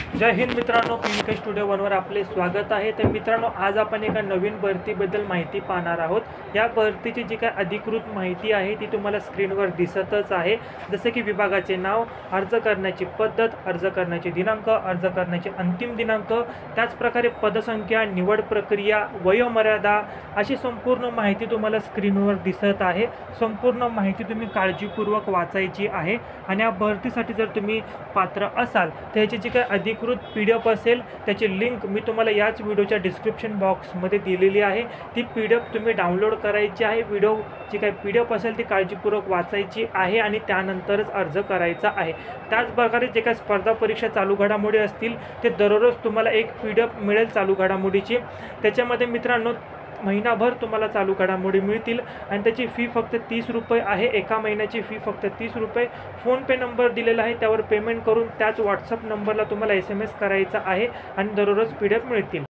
जय हिंद मित्रांनो, PVK studio वनवर आपले स्वागत आहे। तर मित्रांनो, आज आपण एका नवीन भरतीबद्दल माहिती पाहणार आहोत। या भरतीची जी काय अधिकृत माहिती आहे ती तुम्हाला स्क्रीनवर दिसतच आहे। जसे की विभागाचे नाव, अर्ज करण्याची पद्धत, अर्ज करण्याचे दिनांक, अर्ज करण्याचे अंतिम दिनांक, त्याच प्रकारे पदसंख्या, निवड प्रक्रिया, वयोमर्यादा अशी संपूर्ण माहिती तुम्हाला स्क्रीनवर दिसत आहे। संपूर्ण माहिती तुम्ही काळजीपूर्वक वाचायची आहे आणि या भरतीसाठी जर तुम्ही पात्र असाल तर याची जी काय अधिकृत PDF असेल त्याची लिंक मी तुम्हाला याच व्हिडिओच्या डिस्क्रिप्शन बॉक्समध्ये दिलेली आहे। ती PDF तुम्ही डाउनलोड करायची आहे। व्हिडिओ जी काय PDF असेल ती काळजीपूर्वक वाचायची आहे आणि त्यानंतरच अर्ज करायचा आहे। त्याच प्रकारे जे काही स्पर्धा परीक्षा चालू घडामोडी असतील ते दररोज तुम्हाला एक PDF मिळेल चालू घडामोडीची। त्याच्यामध्ये मित्रांनो महिनाभर तुम्हाला चालू घडामोडी मिळतील आणि त्याची फी फक्त 30 रुपये आहे। एका महिन्याची फी फक्त 30 रुपये। फोनपे नंबर दिलेला आहे, त्यावर पेमेंट करून त्याच व्हॉट्सअप नंबरला तुम्हाला SMS करायचा आहे आणि दररोज PDF मिळतील।